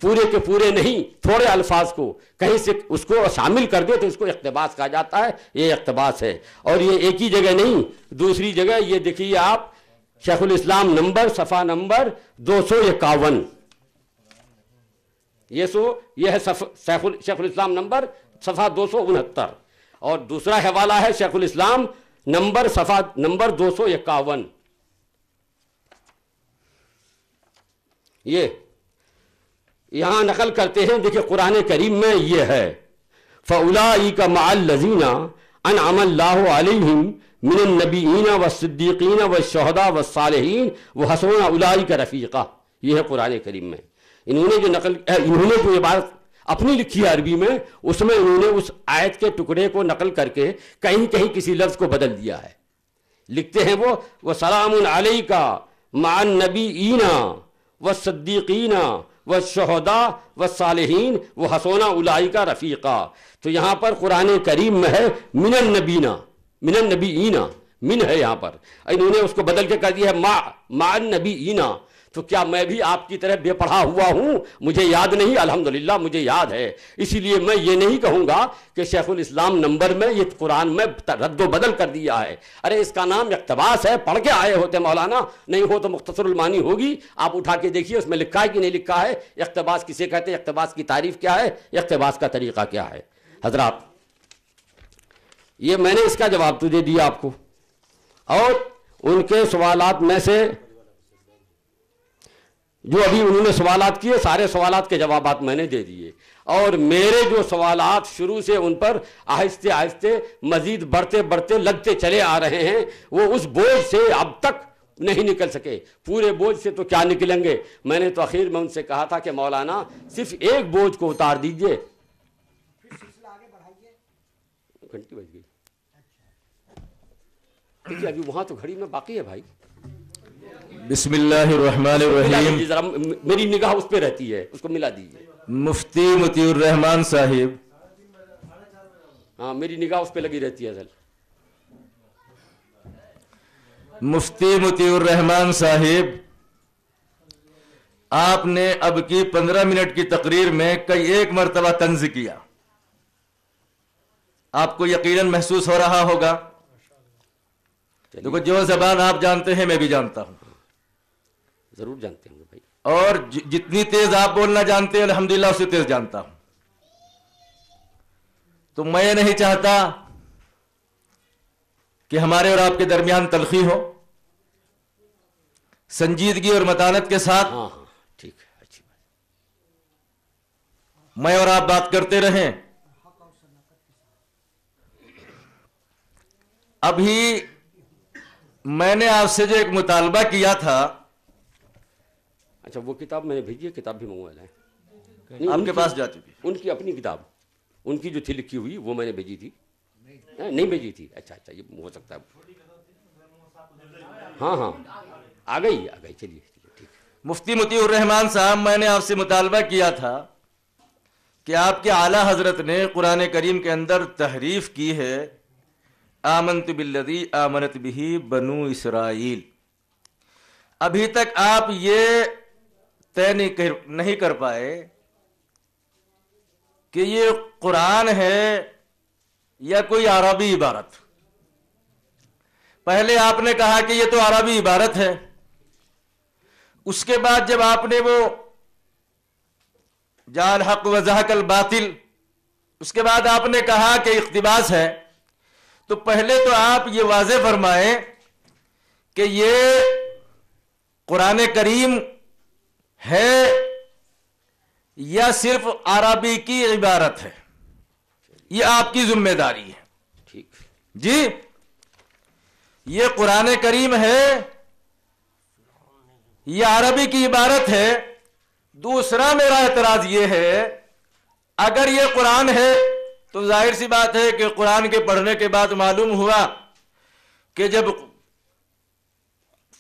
پورے کے پورے نہیں، تھوڑے الفاظ کو کہیں سے اس کو شامل کر دے تو اس کو اقتباس کہا جاتا ہے. یہ اقتباس ہے. اور یہ ایک ہی جگہ نہیں، دوسری جگہ یہ دیکھیے آپ شیخ الاسلام نمبر صفحہ نمبر 251. یہ ہے شیخ الاسلام نمبر صفحہ 269. اور دوسرا حوالہ ہے شیخ الاسلام نمبر صفحہ نمبر 251. یہ یہاں نقل کرتے ہیں، دیکھیں قرآن کریم میں یہ ہے فَأُولَئِكَ مَعَ الَّذِينَ أَنْعَمَ اللَّهُ عَلَيْهِمْ مِنَ النَّبِيِّينَ وَالصِّدِّيقِينَ وَالشُّهَدَاءِ وَالصَّالِحِينَ وَحَسُنَ أُولَئِكَ رَفِيقًا. یہ ہے قرآن کریم میں. انہوں نے جو عبارت اپنی لکھی ہے عربی میں، اس میں انہوں نے اس آیت کے ٹکڑے کو نقل کر کے کہیں کہیں کسی لفظ کو بدل دیا ہے. لکھتے ہیں وہ وَسَلَامٌ عَلَيْكَ مَعَ النَّبِيِّينَ وَالصِّدِّيقِينَ وَالشُّهَدَاءِ وَالصَّالِحِينَ وَحَسُنَ أُولَئِكَ رَفِيقًا. تو یہاں پر قرآن کریم میں ہے من النبیین، من ہے یہاں پر، انہوں نے اس کو بدل کے کر دیا ہے مع النبیین. تو کیا میں بھی آپ کی طرح بے پڑھا ہوا ہوں؟ مجھے یاد نہیں، الحمدللہ مجھے یاد ہے. اسی لیے میں یہ نہیں کہوں گا کہ شیخ الاسلام نمبر میں یہ قرآن میں رد و بدل کر دیا ہے. ارے اس کا نام اقتباس ہے، پڑھ کے آئے ہوتے مولانا. نہیں ہو تو مختصر المانی ہوگی، آپ اٹھا کے دیکھیے اس میں لکھا ہے کہ نہیں لکھا ہے. اقتباس کسے کہتے ہیں، اقتباس کی تعریف کیا ہے، اقتباس کا طریقہ کیا ہے. حضرات یہ میں نے اس کا جواب تو دے دیا آپ کو، اور ان کے سوالات میں سے جو ابھی انہوں نے سوالات کیے سارے سوالات کے جوابات میں نے دے دیے. اور میرے جو سوالات شروع سے ان پر آہستہ آہستہ مزید بڑھتے بڑھتے لگتے چلے آ رہے ہیں، وہ اس بوجھ سے اب تک نہیں نکل سکے. پورے بوجھ سے تو کیا نکلیں گے. میں نے تو آخر میں ان سے کہا تھا کہ مولانا صرف ایک بوجھ کو اتار دیجئے. گھنٹی بج گئی. دیکھیے ابھی وہاں تو گھڑی میں باقی ہے بھائی. بسم اللہ الرحمن الرحیم. ذرا میری نگاہ اس پہ رہتی ہے, اس کو ملا دیجیے. مفتی مطیع الرحمان صاحب. ہاں میری نگاہ اس پہ لگی رہتی ہے. مفتی مطیع الرحمان صاحب, آپ نے اب کی 15 منٹ کی تقریر میں کئی ایک مرتبہ طنز کیا. آپ کو یقیناً محسوس ہو رہا ہوگا. دیکھو جو زبان آپ جانتے ہیں میں بھی جانتا ہوں, ضرور جانتے ہوں بھائی, اور جتنی تیز آپ بولنا جانتے ہیں الحمدللہ اس سے تیز جانتا ہوں. تو میں نہیں چاہتا کہ ہمارے اور آپ کے درمیان تلخی ہو. سنجیدگی اور متانت کے ساتھ ہاں ہاں ٹھیک ہے, اچھی بات. میں اور آپ بات کرتے رہیں. ابھی میں نے آپ سے جو ایک مطالبہ کیا تھا, اچھا وہ کتاب میں نے بھیجی ہے, کتاب بھی منگوا لائیں. آپ کے پاس جا چکی. ان کی اپنی کتاب, ان کی جو تھی لکھی ہوئی وہ میں نے بھیجی تھی. نہیں بھیجی تھی, اچھا اچھا یہ ہو سکتا ہے. ہاں ہاں آ گئی چلیے ٹھیک. مفتی مطیع الرحمان صاحب, میں نے آپ سے مطالبہ کیا تھا کہ آپ کے اعلیٰ حضرت نے قرآن کریم کے اندر تحریف کی ہے آمنت بالذی آمنت بہ بنو اسرائیل. ابھی تک آپ یہ طے نہیں کر پائے کہ یہ قرآن ہے یا کوئی عربی عبارت. پہلے آپ نے کہا کہ یہ تو عربی عبارت ہے, اس کے بعد جب آپ نے وہ جاء الحق وزہق الباطل, اس کے بعد آپ نے کہا کہ اقتباس ہے. تو پہلے تو آپ یہ واضح فرمائیں کہ یہ قرآن کریم ہے یا صرف عربی کی عبارت ہے. یہ آپ کی ذمہ داری ہے. ٹھیک جی, یہ قرآن کریم ہے یہ عربی کی عبارت ہے. دوسرا میرا اعتراض یہ ہے, اگر یہ قرآن ہے تو ظاہر سی بات ہے کہ قرآن کے پڑھنے کے بعد معلوم ہوا کہ جب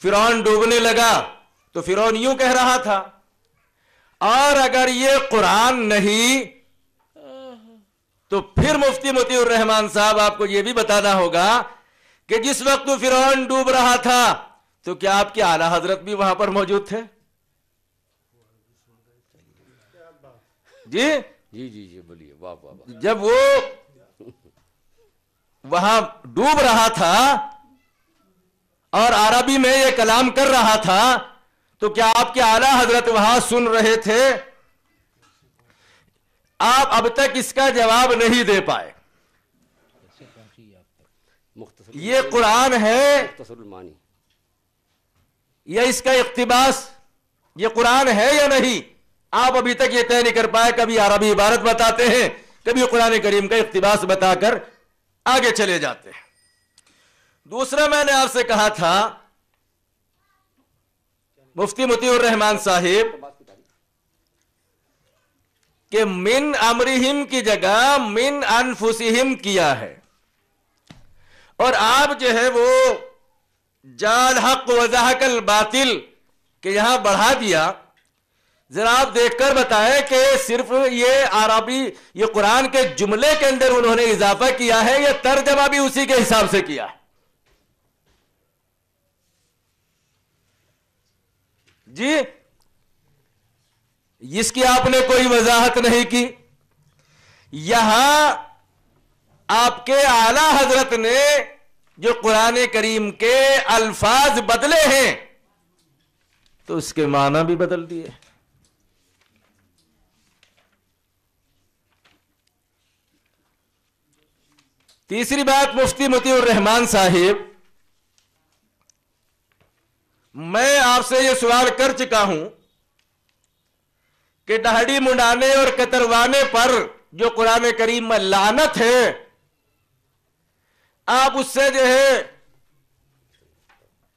فرعون ڈوبنے لگا تو فرعون یوں کہہ رہا تھا. اور اگر یہ قرآن نہیں تو پھر مفتی مطیع الرحمان صاحب آپ کو یہ بھی بتانا ہوگا کہ جس وقت فرعون ڈوب رہا تھا تو کیا آپ کے اعلیٰ حضرت بھی وہاں پر موجود تھے؟ جی جی جی جی بولیے. واہ واہ واہ. جب وہ وہاں ڈوب رہا تھا اور عربی میں یہ کلام کر رہا تھا تو کیا آپ کے اعلیٰ حضرت وہاں سن رہے تھے؟ آپ اب تک اس کا جواب نہیں دے پائے. یہ قرآن ہے مختصر المانی یا اس کا اقتباس, یہ قرآن ہے یا نہیں, آپ ابھی تک یہ طے نہیں کر پائے. کبھی عربی عبارت بتاتے ہیں, کبھی قرآن کریم کا اقتباس بتا کر آگے چلے جاتے ہیں. دوسرا میں نے آپ سے کہا تھا مفتی مطیع الرحمان صاحب کہ من امرہم کی جگہ من انفسہم کیا ہے, اور آپ جو ہے وہ جاء الحق وزہق الباطل کہ یہاں بڑھا دیا. ذرا آپ دیکھ کر بتائیں کہ صرف یہ عربی یہ قرآن کے جملے کے اندر انہوں نے اضافہ کیا ہے یا ترجمہ بھی اسی کے حساب سے کیا ہے؟ جی, اس کی آپ نے کوئی وضاحت نہیں کی. یہاں آپ کے اعلیٰ حضرت نے جو قرآن کریم کے الفاظ بدلے ہیں تو اس کے معنی بھی بدل دیے. تیسری بات مفتی مطیع الرحمان صاحب, میں آپ سے یہ سوال کر چکا ہوں کہ دہڑی منڈانے اور کتروانے پر جو قرآن کریم میں لعنت ہے, آپ اس سے جو ہے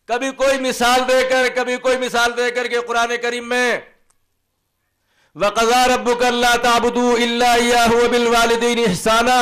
کبھی کوئی مثال دے کر کہ قرآن کریم میں وَقَضَىٰ رَبُّكَ أَلَّا تَعْبُدُوا إِلَّا إِيَّاهُ وَبِالْوَالِدَيْنِ إِحْسَانًا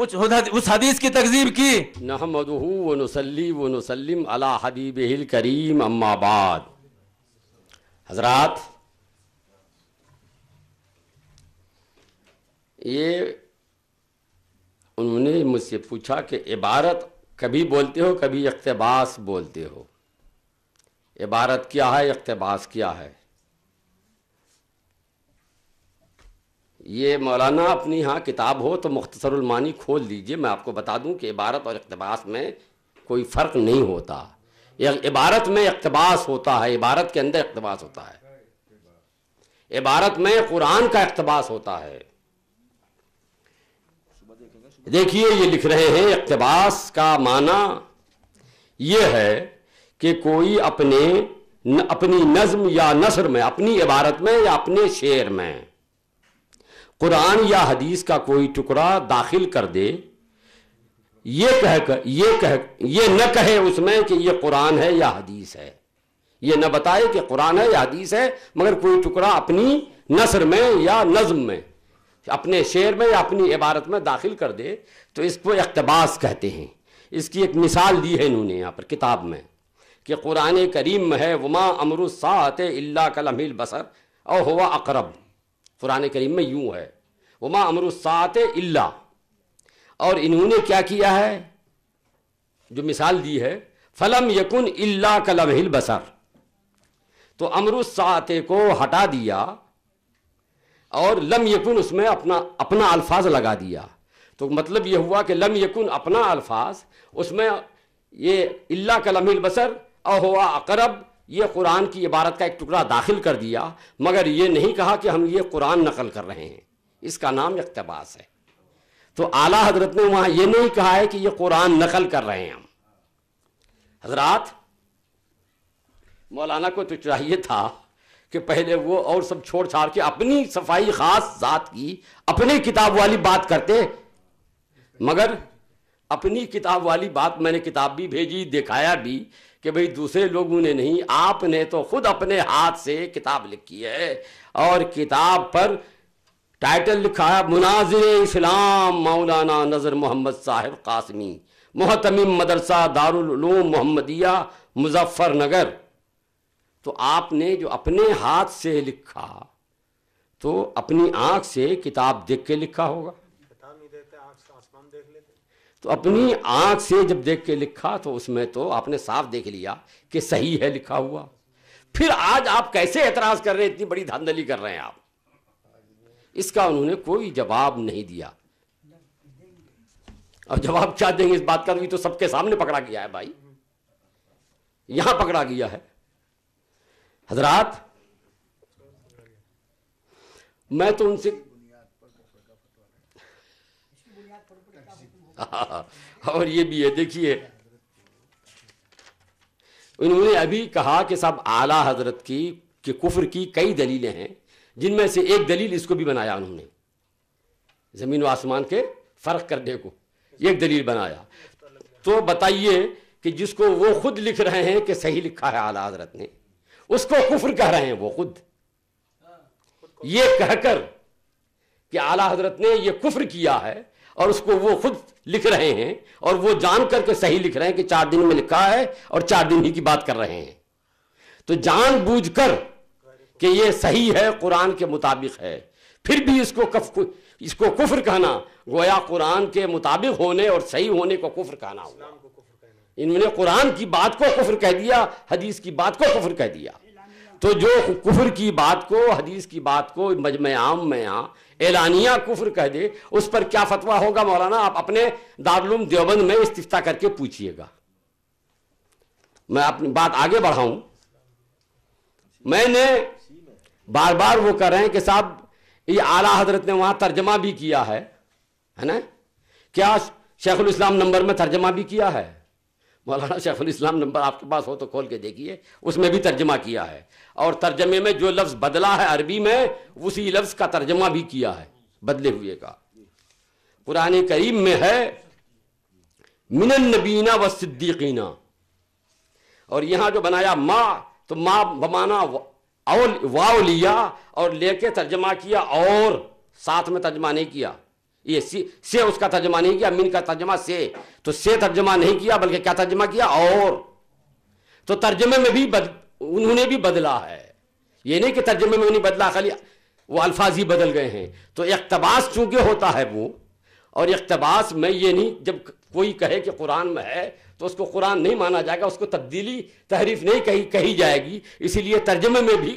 کچھ اس حدیث کی تکذیب کی. نحمدہ ونصلی ونسلم علی حبیبہ الکریم اما بعد. حضرات، یہ انہوں نے مجھ سے پوچھا کہ عبارت کبھی بولتے ہو کبھی اقتباس بولتے ہو، عبارت کیا ہے، اقتباس کیا ہے؟ یہ مولانا اپنی ہاں کتاب ہو تو مختصر المعانی کھول لیجئے، میں آپ کو بتا دوں کہ عبارت اور اقتباس میں کوئی فرق نہیں ہوتا. عبارت میں اقتباس ہوتا ہے، عبارت کے اندر اقتباس ہوتا ہے، عبارت میں قرآن کا اقتباس ہوتا ہے. دیکھیے یہ لکھ رہے ہیں اقتباس کا معنی یہ ہے کہ کوئی اپنی نظم یا نثر میں، اپنی عبارت میں یا اپنے شعر میں قرآن یا حدیث کا کوئی ٹکڑا داخل کر دے، یہ نہ کہے اس میں کہ یہ قرآن ہے یا حدیث ہے، یہ نہ بتائے کہ قرآن ہے یا حدیث ہے، مگر کوئی ٹکڑا اپنی نثر میں یا نظم میں، اپنے شعر میں یا اپنی عبارت میں داخل کر دے تو اس کو اقتباس کہتے ہیں. اس کی ایک مثال دی ہے انہوں نے یہاں پر کتاب میں کہ قرآن کریم میں ہے وما امر الساعۃ الا کلمح البصر او ہوا اقرب. قرآن کریم میں یوں ہے وما امر الساعۃ الا، اور انہوں نے کیا کیا ہے، جو مثال دی ہے فلم یکن الا کلمح البصر، تو امر الساعۃ کو ہٹا دیا اور لم یکن اس میں اپنا الفاظ لگا دیا. تو مطلب یہ ہوا کہ لم یکن اپنا الفاظ، اس میں یہ الا کلمح البصر او ہوا اقرب، یہ قرآن کی عبارت کا ایک ٹکڑا داخل کر دیا، مگر یہ نہیں کہا کہ ہم یہ قرآن نقل کر رہے ہیں. اس کا نام اقتباس ہے. تو اعلیٰ حضرت نے وہاں یہ نہیں کہا ہے کہ یہ قرآن نقل کر رہے ہیں ہم. حضرات، مولانا کو تو چاہیے تھا کہ پہلے وہ اور سب چھوڑ چھاڑ کے اپنی صفائی خاص ذات کی اپنی کتاب والی بات کرتے، مگر اپنی کتاب والی بات میں نے کتاب بھی بھیجی، دکھایا بھی کہ بھئی دوسرے لوگوں نے نہیں، آپ نے تو خود اپنے ہاتھ سے کتاب لکھی ہے، اور کتاب پر ٹائٹل لکھا ہے مناظر اسلام مولانا نذر محمد صاحب قاسمی، محتمم مدرسہ دارالعلوم محمدیہ مظفر نگر. تو آپ نے جو اپنے ہاتھ سے لکھا تو اپنی آنکھ سے کتاب دیکھ کے لکھا ہوگا. تو اپنی آنکھ سے جب دیکھ کے لکھا تو اس میں تو آپ نے صاف دیکھ لیا کہ صحیح ہے لکھا ہوا. پھر آج آپ کیسے اعتراض کر رہے ہیں، اتنی بڑی دھاندلی کر رہے ہیں آپ؟ اس کا انہوں نے کوئی جواب نہیں دیا. اور جواب کیا دیں گے اس بات کا؟ تو سب کے سامنے پکڑا گیا ہے بھائی، یہاں پکڑا گیا ہے. حضرات، میں تو ان سے اور یہ بھی ہے، دیکھیے انہوں نے ابھی کہا کہ سب اعلیٰ حضرت کی کہ کفر کی کئی دلیلیں ہیں، جن میں سے ایک دلیل اس کو بھی بنایا انہوں نے، زمین و آسمان کے فرق کرنے کو ایک دلیل بنایا. تو بتائیے کہ جس کو وہ خود لکھ رہے ہیں کہ صحیح لکھا ہے اعلیٰ حضرت نے، اس کو کفر کہہ رہے ہیں وہ خود، یہ کہہ کر کہ اعلیٰ حضرت نے یہ کفر کیا ہے، اور اس کو وہ خود لکھ رہے ہیں، اور وہ جان کر کے صحیح لکھ رہے ہیں کہ 4 دن میں لکھا ہے اور 4 دن ہی کی بات کر رہے ہیں. تو جان بوجھ کر کہ یہ صحیح ہے، قرآن کے مطابق ہے، پھر بھی اس کو کفر کہنا، گویا قرآن کے مطابق ہونے اور صحیح ہونے کو کفر کہنا ہوا. انہوں نے قرآن کی بات کو کفر کہہ دیا، حدیث کی بات کو کفر کہہ دیا. تو جو کفر کی بات کو، حدیث کی بات کو مجمع عام میں یہاں اعلانیہ کفر کہہ دے، اس پر کیا فتویٰ ہوگا مولانا؟ آپ اپنے دارالعلوم دیوبند میں استفتاء کر کے پوچھئے گا. میں اپنی بات آگے بڑھاؤں. میں نے بار بار وہ کہہ رہے ہیں کہ صاحب یہ اعلیٰ حضرت نے وہاں ترجمہ بھی کیا ہے نا؟ کیا شیخ الاسلام نمبر میں ترجمہ بھی کیا ہے؟ مولانا شیخ الاسلام نمبر آپ کے پاس ہو تو کھول کے دیکھیے، اس میں بھی ترجمہ کیا ہے، اور ترجمے میں جو لفظ بدلا ہے عربی میں اسی لفظ کا ترجمہ بھی کیا ہے بدلے ہوئے کا. قرآن کریم میں ہے من النبیین والصدیقین، اور یہاں جو بنایا ما، تو ما بمانا واولیا، اور لے کے ترجمہ کیا، اور ساتھ میں ترجمہ نہیں کیا. یہ سے اس کا ترجمہ نہیں کیا، من کا ترجمہ سے، تو سے ترجمہ نہیں کیا بلکہ کیا ترجمہ کیا، اور. تو ترجمے میں بھی انہوں نے بھی بدلا ہے، یہ نہیں کہ ترجمے میں نہیں بدلا، خالی وہ الفاظ ہی بدل گئے ہیں. تو اقتباس چونکہ ہوتا ہے وہ، اور اقتباس میں یہ نہیں، جب کوئی کہے کہ قرآن میں ہے تو اس کو قرآن نہیں مانا جائے گا، اس کو تبدیلی تحریف نہیں کہی جائے گی. اسی لیے ترجمے میں بھی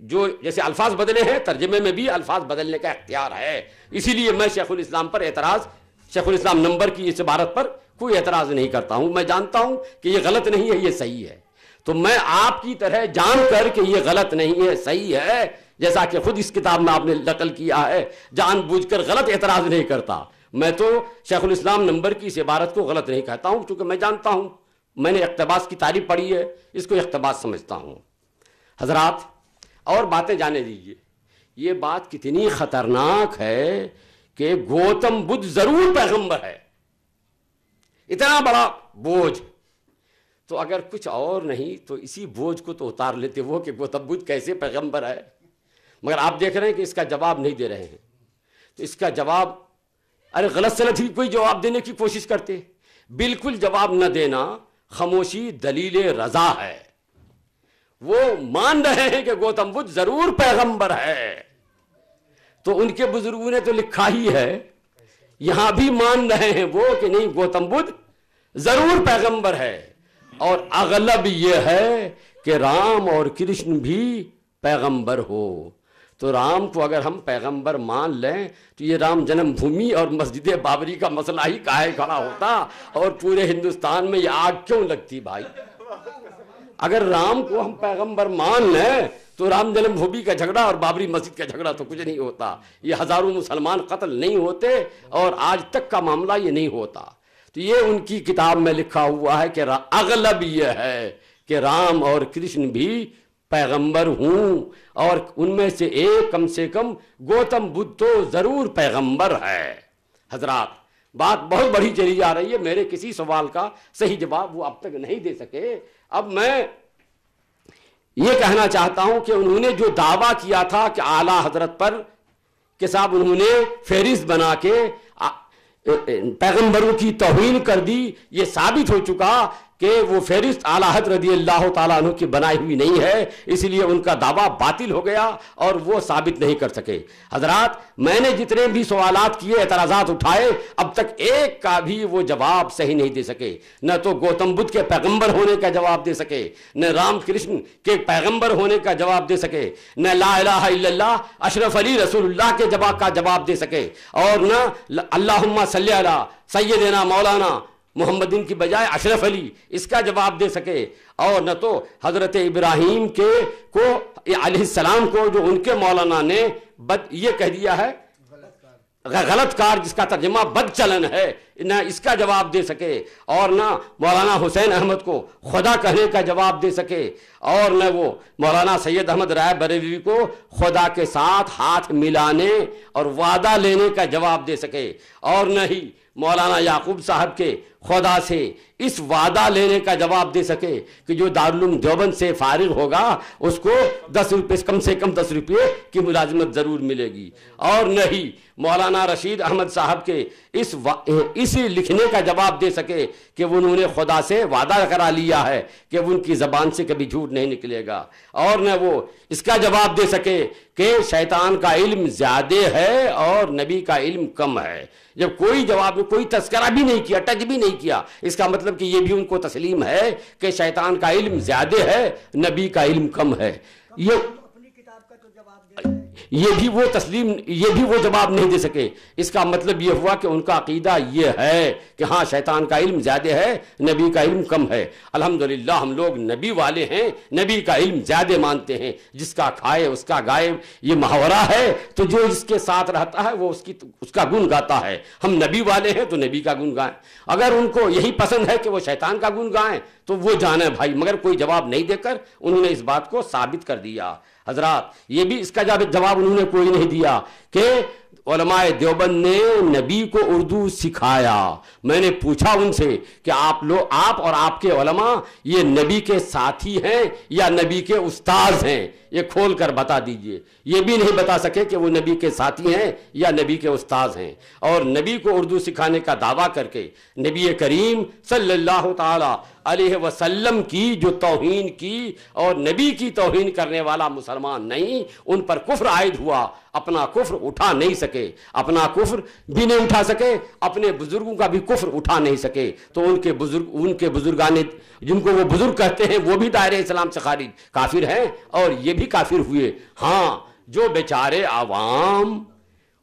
جو جیسے الفاظ بدلے ہیں، ترجمے میں بھی الفاظ بدلنے کا اختیار ہے. اسی لیے میں شیخ الاسلام پر اعتراض، شیخ الاسلام نمبر کی اس عبارت پر کوئی اعتراض نہیں کرتا ہوں. میں جانتا ہوں کہ یہ غلط نہیں ہے، یہ صحیح ہے. تو میں آپ کی طرح جان کر کہ یہ غلط نہیں ہے صحیح ہے، جیسا کہ خود اس کتاب میں آپ نے نقل کیا ہے، جان بوجھ کر غلط اعتراض نہیں کرتا. میں تو شیخ الاسلام نمبر کی اس عبارت کو غلط نہیں کہتا ہوں، کیونکہ میں جانتا ہوں، میں نے اقتباس کی تعریف پڑھی ہے، اس کو اقتباس سمجھتا ہوں. حضرات اور باتیں جانے دیجئے. یہ بات کتنی خطرناک ہے کہ گوتم بدھ ضرور پیغمبر ہے، اتنا بڑا بوجھ. تو اگر کچھ اور نہیں تو اسی بوجھ کو تو اتار لیتے وہ کہ گوتم بدھ کیسے پیغمبر ہے. مگر آپ دیکھ رہے ہیں کہ اس کا جواب نہیں دے رہے ہیں. تو اس کا جواب، ارے غلط سلط ہی کوئی جواب دینے کی کوشش کرتے. بالکل جواب نہ دینا خاموشی دلیل رضا ہے. وہ مان رہے ہیں کہ گوتم بدھ ضرور پیغمبر ہے، تو ان کے بزرگوں نے تو لکھا ہی ہے، یہاں بھی مان رہے ہیں وہ کہ نہیں گوتم بدھ ضرور پیغمبر ہے. اور اغلب یہ ہے کہ رام اور کرشن بھی پیغمبر ہو. تو رام کو اگر ہم پیغمبر مان لیں تو یہ رام جنم بھومی اور مسجد بابری کا مسئلہ ہی کاہے کھڑا ہوتا، اور پورے ہندوستان میں یہ آگ کیوں لگتی بھائی. اگر رام کو ہم پیغمبر مان لیں تو رام جنم بھومی کا جھگڑا اور بابری مسجد کا جھگڑا تو کچھ نہیں ہوتا، یہ ہزاروں مسلمان قتل نہیں ہوتے، اور آج تک کا معاملہ یہ نہیں ہوتا. تو یہ ان کی کتاب میں لکھا ہوا ہے کہ اغلب یہ ہے کہ رام اور کرشن بھی پیغمبر ہوں، اور ان میں سے ایک کم سے کم گوتم بدھ تو ضرور پیغمبر ہے. حضرات بات بہت بڑی چلی جا رہی ہے، میرے کسی سوال کا صحیح جواب وہ اب تک نہیں دے سکے. اب میں یہ کہنا چاہتا ہوں کہ انہوں نے جو دعویٰ کیا تھا کہ اعلیٰ حضرت پر کہ صاحب انہوں نے فہرست بنا کے پیغمبروں کی توہین کر دی، یہ ثابت ہو چکا کہ وہ فہرست اعلیٰ حضرت رضی اللہ تعالیٰ عنہ کی بنائی ہوئی نہیں ہے، اس لیے ان کا دعویٰ باطل ہو گیا اور وہ ثابت نہیں کر سکے. حضرات میں نے جتنے بھی سوالات کیے، اعتراضات اٹھائے، اب تک ایک کا بھی وہ جواب صحیح نہیں دے سکے. نہ تو گوتم بدھ کے پیغمبر ہونے کا جواب دے سکے، نہ رام کرشن کے پیغمبر ہونے کا جواب دے سکے، نہ لا الہ الا اللہ اشرف علی رسول اللہ کے جواب دے سکے، اور نہ اللہم صلی علی سیدنا مولانا محمدین کی بجائے اشرف علی اس کا جواب دے سکے، اور نہ تو حضرت ابراہیم کو علیہ السلام کو جو ان کے مولانا نے یہ کہہ دیا ہے غلط کار، جس کا ترجمہ بد چلن ہے، نہ اس کا جواب دے سکے، اور نہ مولانا حسین احمد کو خدا کہنے کا جواب دے سکے، اور نہ وہ مولانا سید احمد رائے بریلوی کو خدا کے ساتھ ہاتھ ملانے اور وعدہ لینے کا جواب دے سکے، اور نہ ہی مولانا یعقوب صاحب کے خدا سے اس وعدہ لینے کا جواب دے سکے کہ جو دارالعلوم دیوبند سے فارغ ہوگا اس کو 10 روپے کم سے کم 10 روپے کی ملازمت ضرور ملے گی، اور نہیں مولانا رشید احمد صاحب کے اس لکھنے کا جواب دے سکے کہ انہوں نے خدا سے وعدہ کرا لیا ہے کہ ان کی زبان سے کبھی جھوٹ نہیں نکلے گا، اور نہ وہ اس کا جواب دے سکے کہ شیطان کا علم زیادہ ہے اور نبی کا علم کم ہے. جب کوئی جواب، کوئی تذکرہ بھی نہیں کیا، ٹچ بھی نہیں کیا، اس کا مطلب کہ یہ بھی ان کو تسلیم ہے کہ شیطان کا علم زیادہ ہے، نبی کا علم کم ہے. یہ بھی وہ تسلیم، یہ بھی وہ جواب نہیں دے سکے. اس کا مطلب یہ ہوا کہ ان کا عقیدہ یہ ہے کہ ہاں شیطان کا علم زیادہ ہے، نبی کا علم کم ہے. الحمدللہ ہم لوگ نبی والے ہیں، نبی کا علم زیادہ مانتے ہیں. جس کا کھائے اس کا گائے، یہ محاورہ ہے، تو جو اس کے ساتھ رہتا ہے وہ اس کا گن گاتا ہے. ہم نبی والے ہیں تو نبی کا گن گائیں. اگر ان کو یہی پسند ہے کہ وہ شیطان کا گن گائیں تو وہ جانے بھائی، مگر کوئی جواب نہیں دے کر انہوں نے اس بات کو ثابت کر دیا. حضرات یہ بھی اس کا جواب انہوں نے کوئی نہیں دیا کہ علماء دیوبند نے نبی کو اردو سکھایا. میں نے پوچھا ان سے کہ آپ اور آپ کے علماء یہ نبی کے ساتھی ہیں یا نبی کے استاذ ہیں؟ یہ کھول کر بتا دیجئے. یہ بھی نہیں بتا سکے کہ وہ نبی کے ساتھی ہیں یا نبی کے استاذ ہیں. اور نبی کو اردو سکھانے کا دعویٰ کر کے نبی کریم صلی اللہ تعالی علیہ وسلم کی جو توہین کی اور نبی کی توہین کرنے والا مسلمان نہیں، ان پر کفر عائد ہوا. اپنا کفر اٹھا نہیں سکے، اپنا کفر بھی نہیں اٹھا سکے، اپنے بزرگوں کا بھی کفر اٹھا نہیں سکے. تو ان کے بزرگان جن کو وہ بزرگ کہتے ہیں وہ بھی دائرہ اسلام سے خارج کافر ہیں اور یہ بھی کافر ہوئے. ہاں، جو بیچارے عوام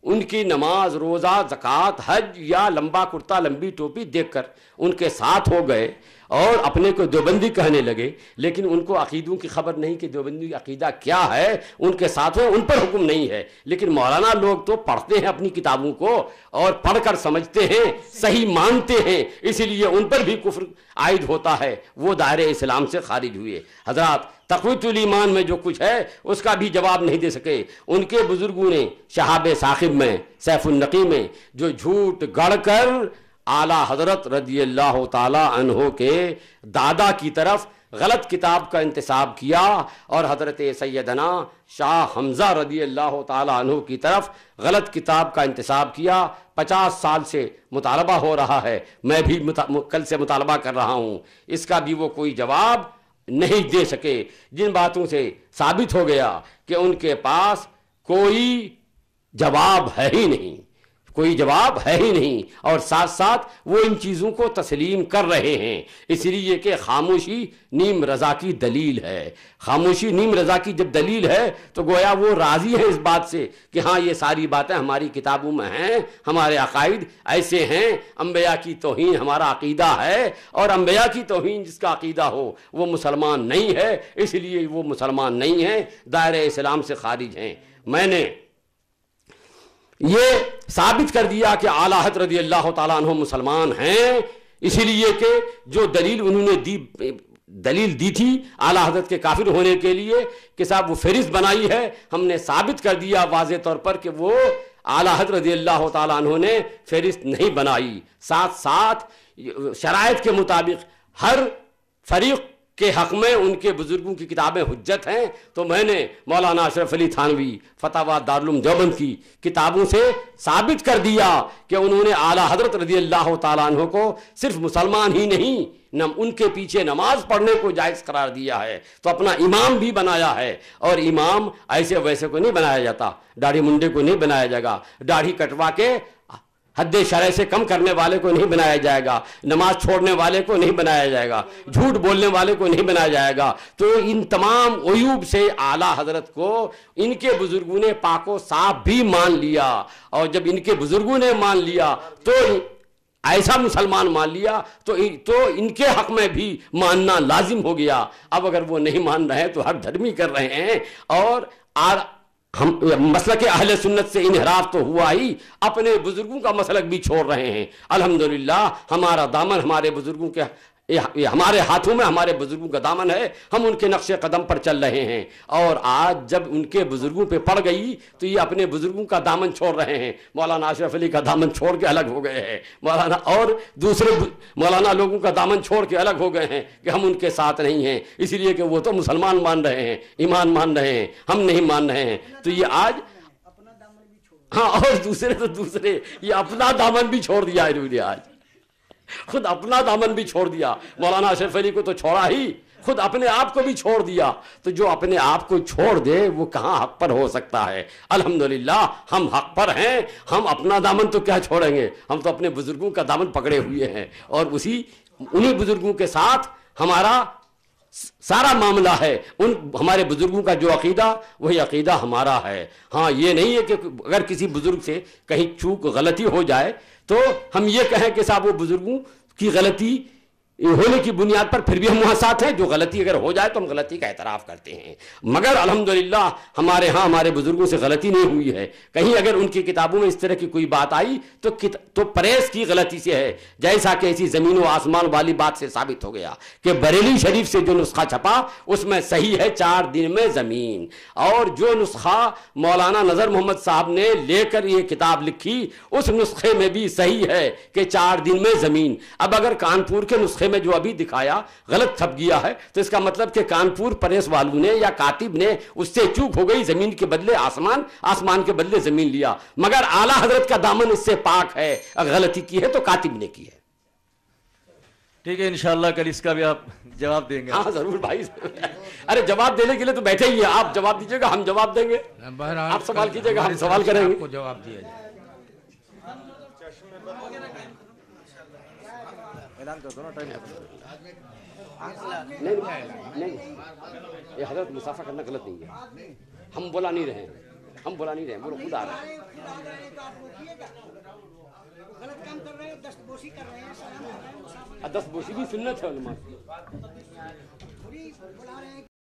ان کی نماز، روزہ، زکوٰۃ، حج یا لمبا کرتا لمبی ٹوپی دیکھ کر ان کے ساتھ ہو گئے اور اپنے کو دیوبندی کہنے لگے، لیکن ان کو عقیدوں کی خبر نہیں کہ دیوبندی عقیدہ کیا ہے، ان کے ساتھ ہیں، ان پر حکم نہیں ہے. لیکن مولانا لوگ تو پڑھتے ہیں اپنی کتابوں کو اور پڑھ کر سمجھتے ہیں، صحیح مانتے ہیں، اسی لیے ان پر بھی کفر عائد ہوتا ہے. وہ دائرہ اسلام سے خارج ہوئے. حضرات، تقویۃ الایمان میں جو کچھ ہے اس کا بھی جواب نہیں دے سکے. ان کے بزرگوں نے شہاب ثاقب میں، سیف النقی میں جو جھوٹ گڑھ کر اعلیٰ حضرت رضی اللہ تعالی عنہ کے دادا کی طرف غلط کتاب کا انتساب کیا اور حضرت سیدنا شاہ حمزہ رضی اللہ تعالی عنہ کی طرف غلط کتاب کا انتساب کیا. 50 سال سے مطالبہ ہو رہا ہے، میں بھی کل سے مطالبہ کر رہا ہوں، اس کا بھی وہ کوئی جواب نہیں دے سکے. جن باتوں سے ثابت ہو گیا کہ ان کے پاس کوئی جواب ہے ہی نہیں، کوئی جواب ہے ہی نہیں، اور ساتھ ساتھ وہ ان چیزوں کو تسلیم کر رہے ہیں. اس لیے کہ خاموشی نیم رضا کی دلیل ہے. خاموشی نیم رضا کی جب دلیل ہے تو گویا وہ راضی ہے اس بات سے کہ ہاں یہ ساری باتیں ہماری کتابوں میں ہیں، ہمارے عقائد ایسے ہیں، انبیاء کی توہین ہمارا عقیدہ ہے، اور انبیاء کی توہین جس کا عقیدہ ہو وہ مسلمان نہیں ہے، اس لیے وہ مسلمان نہیں ہیں، دائرہ اسلام سے خارج ہیں. میں نے یہ ثابت کر دیا کہ اعلیٰ حضرت رضی اللہ تعالیٰ عنہ مسلمان ہیں، اسی لیے کہ جو دلیل انہوں نے دلیل دی تھی اعلیٰ حضرت کے کافر ہونے کے لیے کہ صاحب وہ فہرست بنائی ہے، ہم نے ثابت کر دیا واضح طور پر کہ وہ اعلیٰ حضرت رضی اللہ تعالیٰ عنہ نے فہرست نہیں بنائی. ساتھ ساتھ شرائط کے مطابق ہر فریق کے حق میں ان کے بزرگوں کی کتابیں حجت ہیں. تو میں نے مولانا اشرف علی تھانوی فتاوی دارالعلوم دیوبند کی کتابوں سے ثابت کر دیا کہ انہوں نے اعلیٰ حضرت رضی اللہ تعالیٰ عنہ کو صرف مسلمان ہی نہیں، ان کے پیچھے نماز پڑھنے کو جائز قرار دیا ہے، تو اپنا امام بھی بنایا ہے. اور امام ایسے ویسے کو نہیں بنایا جاتا، داڑھی منڈے کو نہیں بنایا جائے گا، داڑھی کٹوا کے حد شرع سے کم کرنے والے کو نہیں بنایا جائے گا، نماز چھوڑنے والے کو نہیں بنایا جائے گا، جھوٹ بولنے والے کو نہیں بنایا جائے گا. تو ان تمام عیوب سے اعلیٰ حضرت کو ان کے بزرگوں نے پاک و صاف بھی مان لیا، اور جب ان کے بزرگوں نے مان لیا تو ایسا مسلمان مان لیا تو ان کے حق میں بھی ماننا لازم ہو گیا. اب اگر وہ نہیں مان رہے تو ہر دھرمی کر رہے ہیں، اور ہم مسلک اہل سنت سے انحراف تو ہوا ہی، اپنے بزرگوں کا مسلک بھی چھوڑ رہے ہیں. الحمدللہ ہمارا دامن ہمارے بزرگوں کے ہمارے ہاتھوں میں ہمارے بزرگوں کا دامن ہے، ہم ان کے نقش قدم پر چل رہے ہیں. اور آج جب ان کے بزرگوں پہ پڑ گئی تو یہ اپنے بزرگوں کا دامن چھوڑ رہے ہیں. مولانا اشرف علی کا دامن چھوڑ کے الگ ہو گئے ہیں، مولانا اور دوسرے مولانا لوگوں کا دامن چھوڑ کے الگ ہو گئے ہیں کہ ہم ان کے ساتھ نہیں ہیں، اس لیے کہ وہ تو مسلمان مان رہے ہیں، ایمان مان رہے ہیں، ہم نہیں مان رہے ہیں. تو یہ آج اور دوسرے یہ اپنا دامن بھی چھوڑ دیا انہوں نے، آج خود اپنا دامن بھی چھوڑ دیا. مولانا اشرف علی کو تو چھوڑا ہی، خود اپنے آپ کو بھی چھوڑ دیا. تو جو اپنے آپ کو چھوڑ دے وہ کہاں حق پر ہو سکتا ہے؟ الحمدللہ ہم حق پر ہیں، ہم اپنا دامن تو کیا چھوڑیں گے، ہم تو اپنے بزرگوں کا دامن پکڑے ہوئے ہیں، اور انہی بزرگوں کے ساتھ ہمارا سارا معاملہ ہے. ہمارے بزرگوں کا جو عقیدہ وہی عقیدہ ہمارا ہے. ہاں یہ نہیں ہے کہ اگر کسی بزرگ سے کہیں چوک غلطی ہو جائے تو ہم یہ کہیں کہ صاحب وہ بزرگوں کی غلطی ہونے کی بنیاد پر پھر بھی ہم وہاں ساتھ ہیں. جو غلطی اگر ہو جائے تو ہم غلطی کا اعتراف کرتے ہیں, مگر الحمدللہ ہمارے ہاں ہمارے بزرگوں سے غلطی نہیں ہوئی ہے. کہیں اگر ان کی کتابوں میں اس طرح کی کوئی بات آئی تو پریس کی غلطی سے ہے, جیسا کہ ایسی زمین و آسمان والی بات سے ثابت ہو گیا کہ بریلی شریف سے جو نسخہ چھپا اس میں صحیح ہے 4 دن میں زمین, اور جو نسخہ مولانا نظر محمد صاحب نے لے کر یہ کتاب لکھی اس نسخے میں بھی صحیح ہے کہ 4 دن میں زمین. اب اگر کانپور کے نسخے میں جو ابھی دکھایا غلط چھپ گیا ہے تو اس کا مطلب کہ کانپور پریس والوں نے یا کاتب نے اس سے چوک ہو گئی, زمین کے بدلے آسمان, آسمان کے بدلے زمین لیا, مگر اعلیٰ حضرت کا دامن اس سے پاک ہے. اگر غلطی کی ہے تو کاتب نے کی ہے. ٹھیک ہے, انشاءاللہ کل اس کا بھی آپ جواب دیں گے. ہاں ضرور بھائی, ارے جواب دینے کے لیے تو بیٹھے ہی ہیں, آپ جواب دیجیے گا ہم جواب دیں گے, آپ سوال کیجیے گا ہم سوال کریں گے. جواب دیا جائے. نہیں, یہ حضرت مسافہ کرنا غلط نہیں ہے. ہم بولا نہیں رہے, ہم بولا نہیں رہے, وہ خود آ رہے ہیں. دستبوسی بھی سنت ہے علماء.